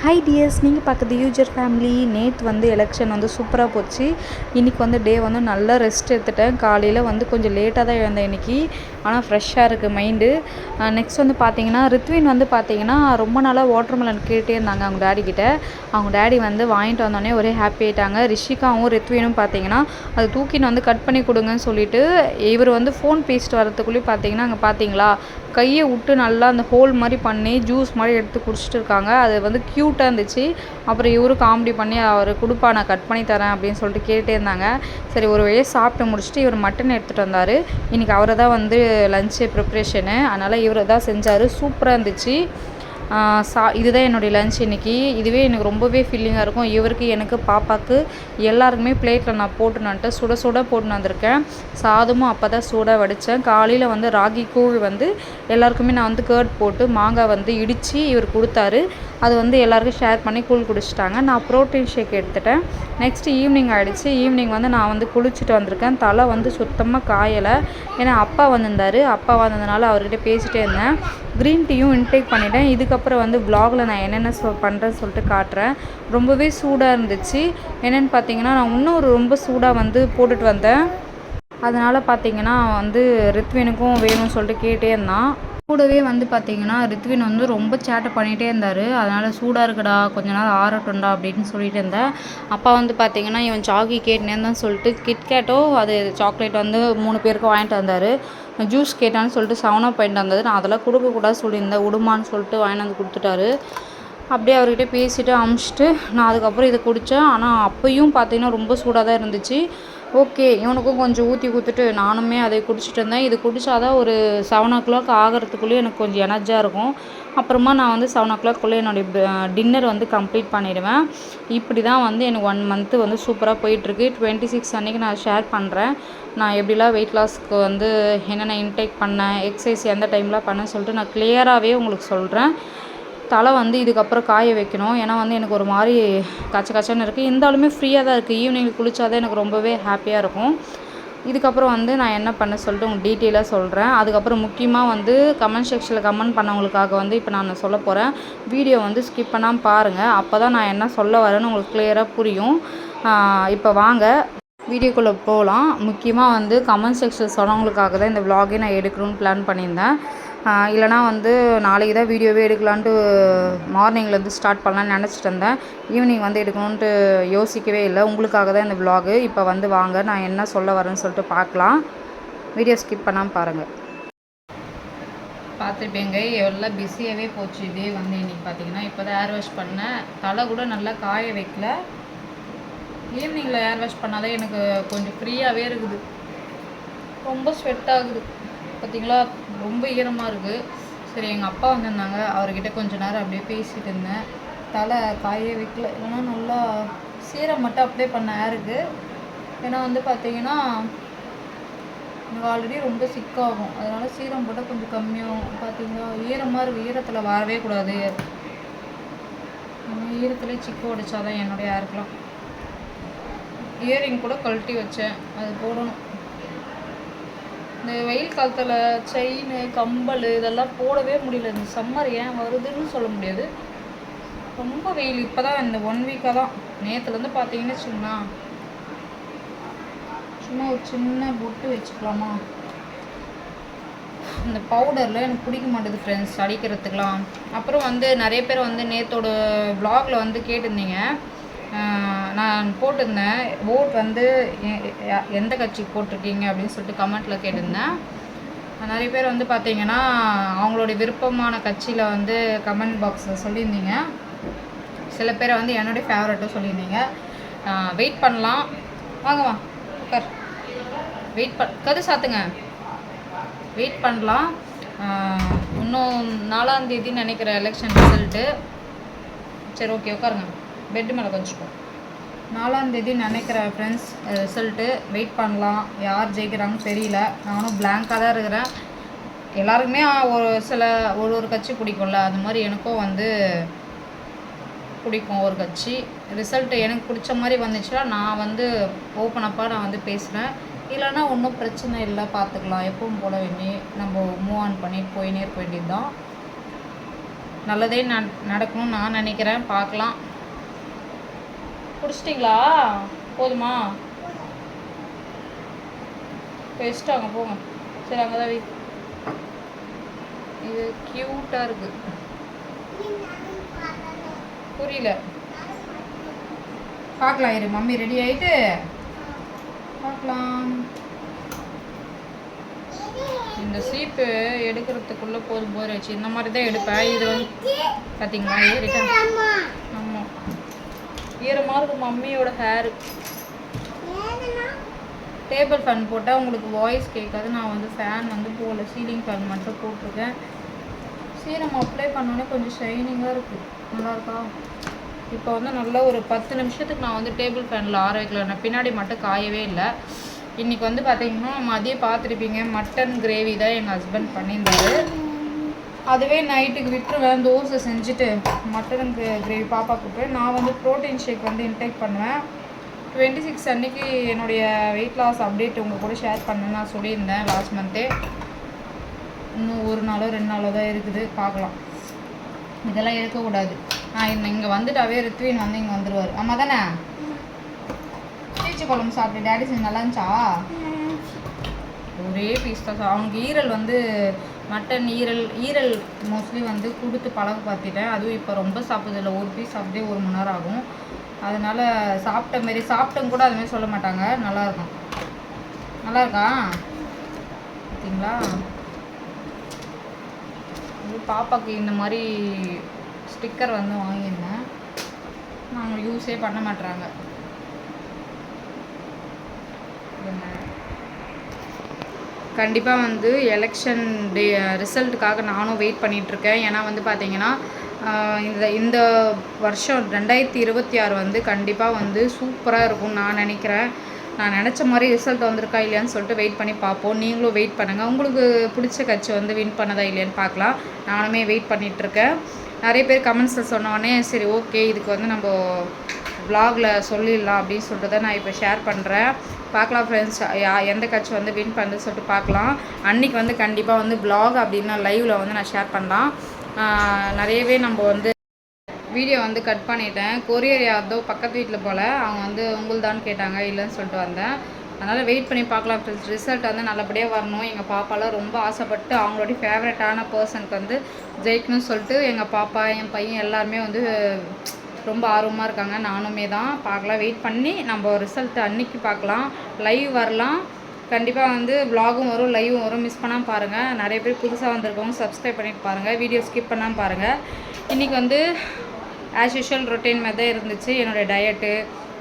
High tears, நீங்கள் பார்க்குறது user family. நேற்று வந்து எலெக்ஷன் வந்து சூப்பராக போச்சு. இன்றைக்கி வந்து டே வந்து நல்லா ரெஸ்ட் எடுத்துட்டேன். காலையில் வந்து கொஞ்சம் லேட்டாக தான் எழுந்தேன் இன்றைக்கி. ஆனால் ஃப்ரெஷ்ஷாக இருக்குது மைண்டு. நெக்ஸ்ட் வந்து பார்த்தீங்கன்னா ரித்வின் வந்து பார்த்தீங்கன்னா ரொம்ப நாளாக வாட்டர்மெலன் கேட்டே இருந்தாங்க அவங்க டேடி கிட்ட. அவங்க டேடி வந்து வாங்கிட்டு வந்தோடனே ஒரே ஹாப்பி ஆகிட்டாங்க. ரிஷிகாவும் ரித்வினும் பார்த்தீங்கன்னா அது தூக்கின்னு வந்து கட் பண்ணி கொடுங்கன்னு சொல்லிட்டு இவர் வந்து ஃபோன் பேசிட்டு வரதுக்குள்ளேயும் பார்த்தீங்கன்னா அங்கே பார்த்தீங்களா கையை விட்டு நல்லா அந்த ஹோல் மாதிரி பண்ணி ஜூஸ் மாதிரி எடுத்து குடிச்சிட்டு இருக்காங்க. அது வந்து க்யூட்டாக இருந்துச்சு. அப்புறம் இவரும் காமெடி பண்ணி அவர் கொடுப்பா நான் கட் பண்ணி தரேன் அப்படின்னு சொல்லிட்டு கேட்டே இருந்தாங்க. சரி ஒரு வழியாக சாப்பிட்டு முடிச்சுட்டு இவர் மட்டன் எடுத்துகிட்டு வந்தார். இன்றைக்கி அவரை தான் வந்து லஞ்சு ப்ரிப்ரேஷனு, அதனால் இவர் தான் செஞ்சார். சூப்பராக இருந்துச்சு. இதுதான் என்னுடைய லன்ச் இன்றைக்கி. இதுவே எனக்கு ரொம்பவே ஃபீலிங்காக இருக்கும். இவருக்கு எனக்கு பாப்பாவுக்கு எல்லாருக்குமே பிளேட்டில் நான் போட்டுனுன்ட்டு சுட சுட போட்டுன்னு வந்திருக்கேன். சாதமும் அப்போ தான் சூடாக வடித்தேன். காலையில் வந்து ராகி கூழ் வந்து எல்லாருக்குமே நான் வந்து கேர்ட் போட்டு மாங்காய் வந்து இடித்து இவர் கொடுத்தாரு. அது வந்து எல்லாருக்கும் ஷேர் பண்ணி கூழ் குடிச்சிட்டாங்க. நான் ப்ரோட்டீன் ஷேக் எடுத்துட்டேன். நெக்ஸ்ட்டு ஈவினிங் ஆகிடுச்சு. ஈவினிங் வந்து நான் வந்து குளிச்சுட்டு வந்திருக்கேன். தலை வந்து சுத்தமாக காயலை. ஏன்னா அப்பா வந்திருந்தார். அப்பா வந்ததுனால அவர்கிட்ட பேசிகிட்டே இருந்தேன். க்ரீன் டீயும் இன்டேக் பண்ணிட்டேன். இதுக்கப்புறம் வந்து வ்ளாகில் நான் என்னென்ன பண்ணுறேன்னு சொல்லிட்டு காட்டுறேன். ரொம்பவே சூடாக இருந்துச்சு. என்னென்னு பார்த்தீங்கன்னா நான் இன்னும் ரொம்ப சூடாக வந்து போட்டுட்டு வந்தேன். அதனால் பார்த்தீங்கன்னா வந்து ரித்வினுக்கும் வேணும்னு சொல்லிட்டு கேட்டே இருந்தான். கூடவே வந்து பார்த்தீங்கன்னா ரித்வின் வந்து ரொம்ப சேட்டை பண்ணிகிட்டே இருந்தார். அதனால் சூடாக இருக்குடா கொஞ்ச நாள் ஆறட்டும்டா அப்படின்னு சொல்லிட்டு இருந்தேன். அப்பா வந்து பார்த்தீங்கன்னா இவன் சாக்கி கேட்டேன்னு தான் சொல்லிட்டு கிட்கேட்டோ அது சாக்லேட் வந்து 3 பேருக்கும் வாங்கிட்டு வந்தார். ஜூஸ் கேட்டான்னு சொல்லிட்டு 7 பாயிண்ட் வந்தது. நான் அதெல்லாம் கொடுக்கக்கூடாது சொல்லியிருந்தேன். விடுமான்னு சொல்லிட்டு வாங்கிட்டு வந்து கொடுத்துட்டாரு. அப்படியே அவர்கிட்ட பேசிவிட்டு அமுச்சிட்டு நான் அதுக்கப்புறம் இதை குடித்தேன். ஆனால் அப்பையும் பார்த்தீங்கன்னா ரொம்ப சூடாக தான் இருந்துச்சு. ஓகே இவனுக்கும் கொஞ்சம் ஊற்றி கொடுத்துட்டு நானுமே அதை குடிச்சிட்டு இருந்தேன். இது குடித்தாதான் ஒரு 7 o'clock ஆகிறதுக்குள்ளேயே எனக்கு கொஞ்சம் எனர்ஜியாக இருக்கும். அப்புறமா நான் வந்து 7 o'clock என்னுடைய டின்னர் வந்து கம்ப்ளீட் பண்ணிடுவேன். இப்படி தான் வந்து எனக்கு 1 month வந்து சூப்பராக போயிட்டுருக்கு. 26 அன்றைக்கி நான் ஷேர் பண்ணுறேன். நான் எப்படிலாம் வெயிட் லாஸ்க்கு வந்து என்னென்ன இன்டேக் பண்ணேன், எக்ஸசைஸ் எந்த டைம்லாம் பண்ணேன்னு சொல்லிட்டு நான் கிளியராகவே உங்களுக்கு சொல்கிறேன். தலை வந்து இதுக்கப்புறம் காய வைக்கணும். ஏன்னா வந்து எனக்கு ஒரு மாதிரி கச்சன்னு இருக்குது. இருந்தாலுமே ஃப்ரீயாக தான் இருக்குது. ஈவினிங் குளித்தாதான் எனக்கு ரொம்பவே ஹாப்பியாக இருக்கும். இதுக்கப்புறம் வந்து நான் என்ன பண்ண சொல்லிட்டு உங்களுக்கு டீட்டெயிலாக சொல்கிறேன். அதுக்கப்புறம் முக்கியமாக வந்து கமெண்ட் செக்ஷனில் கமெண்ட் பண்ணவங்களுக்காக வந்து இப்போ நான் சொல்ல போகிறேன். வீடியோ வந்து ஸ்கிப் பண்ணாமல் பாருங்கள். அப்போ தான் நான் என்ன சொல்ல வரேன்னு உங்களுக்கு கிளியராக புரியும். இப்போ வாங்க வீடியோக்குள்ளே போகலாம். முக்கியமாக வந்து கமெண்ட் செக்ஷனில் சொன்னவங்களுக்காக தான் இந்த விலாகே நான் எடுக்கணும்னு பிளான் பண்ணியிருந்தேன். இல்லைனா வந்து நாளைக்கு தான் வீடியோவே எடுக்கலான்ட்டு மார்னிங்லேருந்து ஸ்டார்ட் பண்ணலான்னு நினச்சிட்டு இருந்தேன். ஈவினிங் வந்து எடுக்கணுன்ட்டு யோசிக்கவே இல்லை. உங்களுக்காக தான் இந்த விலாகு. இப்போ வந்து வாங்க நான் என்ன சொல்ல வரேன்னு சொல்லிட்டு பார்க்கலாம். வீடியோ ஸ்கிப் பண்ணாமல் பாருங்கள். பார்த்துருப்பேங்க எவ்வளோ பிஸியாகவே போச்சு. இதே வந்து இன்றைக்கி பார்த்தீங்கன்னா இப்போ தான் ஏர் வாஷ் பண்ணேன். தலை கூட நல்லா காய வைக்கல. ஈவினிங்கில் ஏர் வாஷ் பண்ணால் தான் எனக்கு கொஞ்சம் ஃப்ரீயாகவே இருக்குது. ரொம்ப ஸ்வெட் ஆகுது பார்த்திங்களா, ரொம்ப ஈரமாக இருக்குது. சரி எங்கள் அப்பா வந்திருந்தாங்க, அவர்கிட்ட கொஞ்சம் நேரம் அப்படியே பேசிகிட்டு இருந்தேன். தலை காயே வைக்கல. இல்லைன்னா நல்லா சீரம் மட்டும் அப்ளை பண்ண ஏருக்கு. ஏன்னா வந்து பார்த்திங்கன்னா எனக்கு ஆல்ரெடி ரொம்ப சிக்காகும். அதனால் சீரம் போட்டால் கொஞ்சம் கம்மியாகும். பார்த்திங்களா ஈரமாக இருக்குது. ஈரத்தில் வரவே கூடாது. ஈரத்துலேயே சிக்கு உடைச்சாதான் என்னுடைய ஏருக்கெலாம். இயரிங் கூட கழட்டி வச்சேன், அது போடணும். இந்த வெயில் காலத்தில் செயின் கம்பல் இதெல்லாம் போடவே முடியல. இந்த சம்மர் ஏன் வருதுன்னு சொல்ல முடியாது. ரொம்ப வெயில். இப்போ தான் இந்த 1 வீக்காக தான். நேற்றுலேருந்து பார்த்தீங்கன்னு வச்சுங்களா சும்மா ஒரு சின்ன பொட்டு வச்சுக்கலாமா. இந்த பவுடரில் எனக்கு பிடிக்க மாட்டேது ஃப்ரெண்ட்ஸ் அடிக்கிறதுக்கெலாம். அப்புறம் வந்து நிறைய பேர் வந்து நேற்றோட வ்ளாகில் வந்து கேட்டிருந்தீங்க. நான் போட்டிருந்தேன் ஓட் வந்து எந்த கட்சிக்கு போட்டிருக்கீங்க அப்படின்னு சொல்லிட்டு கமெண்ட்டில் கேட்டிருந்தேன். நிறைய பேர் வந்து பார்த்தீங்கன்னா அவங்களுடைய விருப்பமான கட்சியில் வந்து கமெண்ட் பாக்ஸில் சொல்லியிருந்தீங்க. சில பேரை வந்து என்னுடைய ஃபேவரட்டும் சொல்லியிருந்தீங்க. வெயிட் பண்ணலாம். வாங்கம்மா உட்கார். கது சாத்துங்க. வெயிட் பண்ணலாம். இன்னும் 4ஆம் தேதி நினைக்கிற எலெக்ஷன் ரிசல்ட்டு. சரி ஓகே உட்காருங்க. பெட்டு மேலே கொஞ்சம் 4ஆம் தேதி நினைக்கிறேன் ஃப்ரெண்ட்ஸ் ரிசல்ட்டு. வெயிட் பண்ணலாம். யார் ஜெயிக்கிறாங்கன்னு தெரியல. நானும் பிளாங்காக தான் இருக்கிறேன். எல்லாருக்குமே ஒரு கட்சி பிடிக்கும்ல, அது மாதிரி எனக்கும் வந்து பிடிக்கும் ஒரு கட்சி. ரிசல்ட்டு எனக்கு பிடிச்ச மாதிரி வந்துச்சுன்னா நான் வந்து ஓப்பனப்பாக நான் வந்து பேசுகிறேன். இல்லைன்னா ஒன்றும் பிரச்சனை இல்லை, பார்த்துக்கலாம். எப்பவும் போல நம்ம மூவ் ஆன் பண்ணிட்டு போயினே இருக்க வேண்டியது தான். நல்லதே நடக்கணும்னு நான் நினைக்கிறேன். பார்க்கலாம். குடிச்சிட்டிங்களா? போதுமா? பெஸ்ட்டு அங்கே போங்க. சரி அங்கே தான் இது க்யூட்டாக இருக்குது. புரியல. பார்க்கலாம் இரு, மம்மி ரெடி ஆகிட்டு பார்க்கலாம். இந்த சீப்பு எடுக்கிறதுக்குள்ளே போதும் போர் வச்சு இந்த மாதிரி தான் எடுப்பேன். இது வந்து பார்த்தீங்களா ஏறிட்டேன். ஆமாம் ஈரமாக இருக்கும் மம்மியோட ஹேரு. டேபிள் ஃபேன் போட்டால் உங்களுக்கு வாய்ஸ் கேட்காது. நான் வந்து ஃபேன் வந்து போகல, சீலிங் ஃபேன் மட்டும் போட்டிருக்கேன். சீரம் அப்ளை பண்ணோன்னே கொஞ்சம் ஷைனிங்காக இருக்குது. நல்லாயிருக்கா? இப்போ வந்து நல்லா ஒரு 10 நிமிஷத்துக்கு நான் வந்து டேபிள் ஃபேனில் ஆற வைக்கல. நான் பின்னாடி மட்டும் காயவே இல்லை. இன்றைக்கி வந்து பார்த்திங்கன்னா மதியம் பார்த்துருப்பீங்க, மட்டன் கிரேவி தான் எங்கள் ஹஸ்பண்ட் பண்ணியிருந்தாரு. அதுவே நைட்டுக்கு விட்டுருவேன். தோசை செஞ்சுட்டு மட்டன் கிரேவி பாப்பாவுக்கு போய் நான் வந்து ப்ரோட்டீன் ஷேக் வந்து இன்டேக் பண்ணுவேன். 26 அன்றைக்கி என்னுடைய வெயிட் லாஸ் அப்டேட் உங்கள் கூட ஷேர் பண்ணேன்னு நான் சொல்லியிருந்தேன் லாஸ்ட் மந்த்தே. இன்னும் 1 நாளோ 2 நாளோ தான் இருக்குது, பார்க்கலாம். இதெல்லாம் இருக்கக்கூடாது. இங்கே வந்துட்டாவே ரித்வின் வந்து இங்கே வந்துடுவார். ஆமாம் தானே? சீச்சி குழம்பு சாப்பிட்டு டேடி செஞ்சு நல்லா இருந்துச்சா? ஒரே பீஸ் தான். அவங்க ஈரல் வந்து மட்டன் ஈரல் மோஸ்ட்லி வந்து கொடுத்து பழக பார்த்துட்டேன். அதுவும் இப்போ ரொம்ப சாப்பிட்றதில்ல. ஒரு பீஸ் சாப்பிட்டே 1 மணி நேரம் ஆகும். அதனால் சாப்பிட்டேன் கூட அதுமாதிரி சொல்ல மாட்டாங்க. நல்லாயிருக்கும். நல்லாயிருக்கா? பார்த்தீங்களா? பாப்பாவுக்கு இந்த மாதிரி ஸ்டிக்கர் வந்து வாங்கியிருந்தேன். நாங்கள் யூஸே பண்ண மாட்டுறாங்க. கண்டிப்பாக வந்து எலெக்ஷன் டே ரிசல்ட்டுக்காக நானும் வெயிட் பண்ணிகிட்ருக்கேன். ஏன்னா வந்து பார்த்திங்கன்னா இந்த வருஷம் 2026 வந்து கண்டிப்பாக வந்து சூப்பராக இருக்கும்னு நான் நினைக்கிறேன். நான் நினச்ச மாதிரி ரிசல்ட் வந்திருக்கா இல்லையான்னு சொல்லிட்டு வெயிட் பண்ணி பார்ப்போம். நீங்களும் வெயிட் பண்ணுங்கள். உங்களுக்கு பிடிச்ச கட்சி வந்து வின் பண்ணதா இல்லையான்னு பார்க்கலாம். நானுமே வெயிட் பண்ணிகிட்ருக்கேன். நிறைய பேர் கமெண்ட்ஸில் சொன்னோடனே சரி ஓகே இதுக்கு வந்து நம்ம vlogல சொல்லிடலாம் அப்படின்னு சொல்லிட்டு தான் நான் இப்போ ஷேர் பண்ணுறேன். பார்க்கலாம் ஃப்ரெண்ட்ஸ், எந்த கட்சி வந்து வின் பண்ணுன்னு சொல்லிட்டு பார்க்கலாம். அன்றைக்கி வந்து கண்டிப்பாக வந்து vlog அப்படின்னா லைவில் வந்து நான் ஷேர் பண்ணலாம். நிறையவே நம்ம வந்து வீடியோ வந்து கட் பண்ணிட்டேன். கொரியர் யார்தோ பக்கத்து வீட்டில் போல் அவங்க வந்து உங்களுதான்னு கேட்டாங்க, இல்லைன்னு சொல்லிட்டு வந்தேன். அதனால் வெயிட் பண்ணி பார்க்கலாம் ஃப்ரெண்ட்ஸ். ரிசல்ட் வந்து நல்லபடியாக வரணும். எங்கள் பாப்பாலாம் ரொம்ப ஆசைப்பட்டு அவங்களுடைய ஃபேவரட்டான பர்சனுக்கு வந்து ஜெயிக்கணும்னு சொல்லிட்டு எங்கள் பாப்பா என் பையன் எல்லாருமே வந்து ரொம்ப ஆர்வமாக இருக்காங்க. நானுமே தான். பார்க்கலாம், வெயிட் பண்ணி நம்ம ரிசல்ட் அன்றைக்கி பார்க்கலாம். லைவ் வரலாம். கண்டிப்பாக வந்து vlogகும் வரும், லைவும் வரும். மிஸ் பண்ணாமல் பாருங்கள். நிறைய பேர் புதுசாக வந்திருக்கவங்க சப்ஸ்கிரைப் பண்ணிட்டு பாருங்கள். வீடியோ ஸ்கிப் பண்ணாமல் பாருங்கள். இன்றைக்கி வந்து ஆஸ் யூஷுவல் ரொட்டீன் மாதிரி தான் இருந்துச்சு. என்னோடய டயட்டு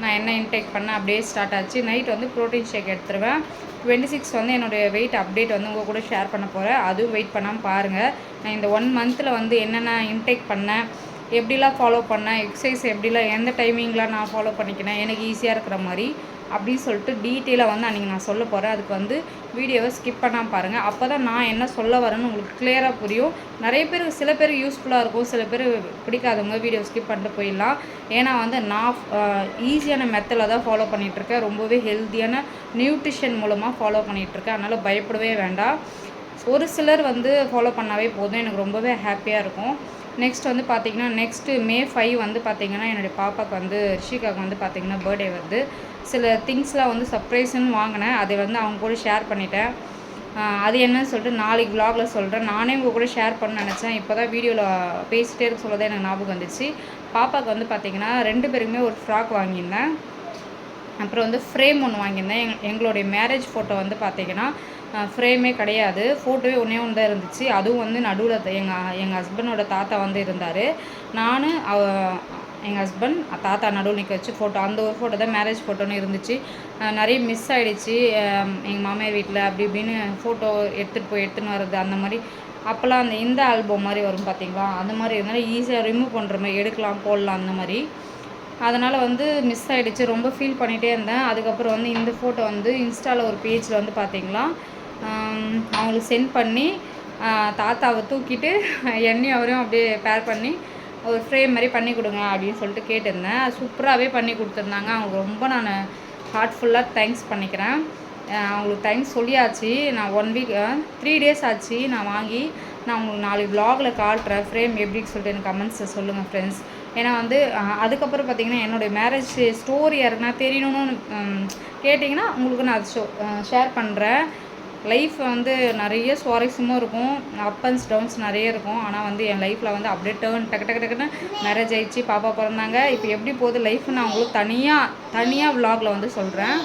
நான் என்ன இன்டேக் பண்ணேன் அப்படியே ஸ்டார்ட் ஆச்சு. நைட் வந்து ப்ரோட்டீன் ஷேக் எடுத்துருவேன். 26 வந்து என்னுடைய வெயிட் அப்டேட் வந்து உங்கள் கூட ஷேர் பண்ண போகிறேன். அதுவும் வெயிட் பண்ணாமல் பாருங்கள். நான் இந்த 1 மந்தில் வந்து என்னென்ன இன்டேக் பண்ணேன், எப்படிலாம் ஃபாலோ பண்ணேன், எக்ஸசைஸ் எப்படிலாம் எந்த டைமிங்லாம் நான் ஃபாலோ பண்ணிக்கினேன் எனக்கு ஈஸியாக இருக்கிற மாதிரி அப்படின்னு சொல்லிட்டு டீட்டெயிலாக வந்து அன்றைக்கி நான் சொல்ல போகிறேன். அதுக்கு வந்து வீடியோவை ஸ்கிப் பண்ணாமல் பாருங்கள். அப்போ தான் நான் என்ன சொல்ல வரேன்னு உங்களுக்கு கிளியராக புரியும். நிறைய பேர் சில பேர் யூஸ்ஃபுல்லாக இருக்கும், சில பேர் பிடிக்காதவங்க வீடியோ ஸ்கிப் பண்ணிட்டு போயிடலாம். ஏன்னா வந்து நான் ஈஸியான மெத்தடில் தான் ஃபாலோ பண்ணிகிட்ருக்கேன். ரொம்பவே ஹெல்த்தியான நியூட்ரிஷன் மூலமாக ஃபாலோ பண்ணிகிட்ருக்கேன். அதனால் பயப்படவே வேண்டாம். ஒரு சிலர் வந்து ஃபாலோ பண்ணாவே போதும். எனக்கு ரொம்பவே ஹாப்பியாக இருக்கும். நெக்ஸ்ட் வந்து பார்த்திங்கன்னா நெக்ஸ்ட்டு May 5 வந்து பார்த்திங்கன்னா என்னுடைய பாப்பாவுக்கு வந்து ரிஷிகாவுக்கு வந்து பார்த்திங்கன்னா பர்த்டே வருது. சில திங்ஸ்லாம் வந்து சர்ப்ரைஸ்ன்னு வாங்கினேன். அதை வந்து அவங்க கூட ஷேர் பண்ணிட்டேன். அது என்னன்னு சொல்லிட்டு நாளைக்கு vlogல சொல்கிறேன். நானே உங்கள் கூட ஷேர் பண்ண நினச்சேன். இப்போ தான் வீடியோவில் பேசிகிட்டே இருக்க சொல்லதான் எனக்கு ஞாபகம் வந்துச்சு. பாப்பாவுக்கு வந்து பார்த்திங்கன்னா 2 பேருக்குமே ஒரு ஃப்ராக் வாங்கியிருந்தேன். அப்புறம் வந்து ஃப்ரேம் ஒன்று வாங்கியிருந்தேன். எங்களுடைய மேரேஜ் ஃபோட்டோ வந்து பார்த்திங்கன்னா ஃப்ரேமே கிடையாது, ஃபோட்டோவே ஒன்றே ஒன்று தான் இருந்துச்சு. அதுவும் வந்து நடுவில் எங்கள் ஹஸ்பண்டோட தாத்தா வந்து இருந்தார். நான் எங்கள் ஹஸ்பண்ட் தாத்தா நடுவில் நிற்க வச்சு ஃபோட்டோ, அந்த ஒரு ஃபோட்டோ தான் மேரேஜ் ஃபோட்டோன்னு இருந்துச்சு. நிறைய மிஸ் ஆகிடுச்சு எங்கள் மாமியார் வீட்டில். அப்படி இப்படின்னு ஃபோட்டோ எடுத்துன்னு வர்றது அந்த மாதிரி. அப்போல்லாம் இந்த ஆல்பம் மாதிரி வரும் பார்த்திங்களா, அந்த மாதிரி இருந்தாலும் ஈஸியாக ரிமூவ் பண்ணுற மாதிரி எடுக்கலாம், போடலாம் அந்த மாதிரி. அதனால் வந்து மிஸ் ஆகிடுச்சு. ரொம்ப ஃபீல் பண்ணிகிட்டே இருந்தேன். அதுக்கப்புறம் வந்து இந்த ஃபோட்டோ வந்து இன்ஸ்டாவில் ஒரு பேஜில் வந்து பார்த்திங்களா அவங்களுக்கு சென்ட் பண்ணி தாத்தாவை தூக்கிட்டு என்னையும் அவரையும் அப்படியே பேர் பண்ணி ஒரு ஃப்ரேம் மாதிரி பண்ணி கொடுங்க அப்படின்னு சொல்லிட்டு கேட்டிருந்தேன். சூப்பராகவே பண்ணி கொடுத்துருந்தாங்க. அவங்களுக்கு ரொம்ப நான் ஹார்ட்ஃபுல்லாக தேங்க்ஸ் பண்ணிக்கிறேன். அவங்களுக்கு தேங்க்ஸ் சொல்லியாச்சு. நான் 1 வீக் 3 டேஸ் ஆச்சு நான் வாங்கி. நான் உங்களுக்கு நாளைக்கு வ்ளாகில் காட்டுறேன் ஃப்ரேம் எப்படின்னு சொல்லிட்டு எனக்கு கமெண்ட்ஸில் சொல்லுங்கள் ஃப்ரெண்ட்ஸ். ஏன்னா வந்து அதுக்கப்புறம் பார்த்திங்கன்னா என்னுடைய மேரேஜ் ஸ்டோரி யாருன்னா தெரியணும்னு கேட்டிங்கன்னா உங்களுக்கு நான் அது ஷேர் பண்ணுறேன். லைஃப் வந்து நிறைய சுவாரஸ்யமும் இருக்கும், அப் அண்ட்ஸ் டவுன்ஸ் நிறைய இருக்கும். ஆனால் வந்து என் லைஃப்பில் வந்து அப்படியே டக்கு டக்குன்னு மேரேஜ் ஆகிடுச்சு, பாப்பா பிறந்தாங்க. இப்போ எப்படி போகுது லைஃப் நான் உங்களுக்கு தனியாக வ்ளாகில் வந்து சொல்கிறேன்.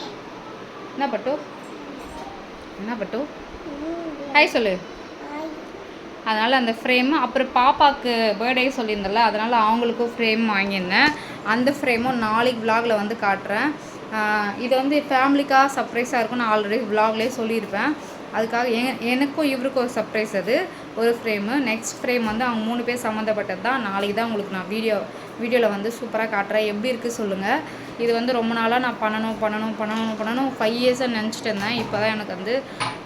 என்ன பட்டு ஹாய் சொல்லு. அதனால் அந்த ஃப்ரேமு அப்புறம் பாப்பாவுக்கு பர்த்டே சொல்லியிருந்தல, அதனால் அவங்களுக்கும் ஃப்ரேம் வாங்கியிருந்தேன். அந்த ஃப்ரேமும் நாளைக்கு வ்ளாகில் வந்து காட்டுறேன். இது வந்து ஃபேமிலிக்காக சர்ப்ரைஸாக இருக்கும்னு நான் ஆல்ரெடி வ்ளாக்லேயே சொல்லியிருப்பேன். அதுக்காக எனக்கும் இவருக்கும் ஒரு சர்ப்ரைஸ். அது ஒரு ஃப்ரேமு. நெக்ஸ்ட் ஃப்ரேம் வந்து அவங்க 3 பேர் சம்மந்தப்பட்டது தான். நாளைக்கு தான் உங்களுக்கு நான் வீடியோவில் வந்து சூப்பராக காட்டுறேன். எப்படி இருக்குது சொல்லுங்கள். இது வந்து ரொம்ப நாளாக நான் பண்ணணும் 5 இயர்ஸாக நினச்சிட்டு இருந்தேன். இப்போ தான் எனக்கு வந்து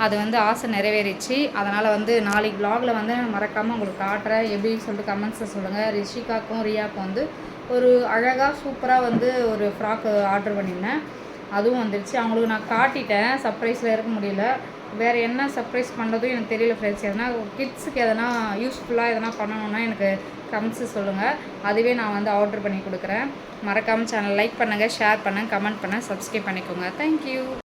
அது வந்து ஆசை நிறைவேறிச்சு. அதனால் வந்து நாளைக்கு வ்ளாகில் வந்து மறக்காமல் உங்களுக்கு காட்டுறேன். எப்படின்னு சொல்லிட்டு கமெண்ட்ஸில் சொல்லுங்கள். ரிஷிகாக்கும் ரியாவுக்கும் வந்து ஒரு அழகாக சூப்பராக வந்து ஒரு ஃப்ராக்கு ஆர்டர் பண்ணியிருந்தேன். அதுவும் வந்துடுச்சு. அவங்களுக்கு நான் காட்டிட்டேன், சர்ப்ரைஸில் இருக்க முடியல. வேறு என்ன சர்ப்ரைஸ் பண்ணுறதும் எனக்கு தெரியல ஃப்ரெண்ட்ஸ். எதனா கிட்ஸுக்கு எதனா யூஸ்ஃபுல்லாக எதனா பண்ணணுன்னா எனக்கு கமெண்ட்ஸு சொல்லுங்கள். அதுவே நான் வந்து ஆர்டர் பண்ணி கொடுக்குறேன். மறக்காமல் சேனல் லைக் பண்ணுங்கள், ஷேர் பண்ணுங்கள், கமெண்ட் பண்ணுங்கள், சப்ஸ்கிரைப் பண்ணிக்கோங்க. தேங்க்யூ.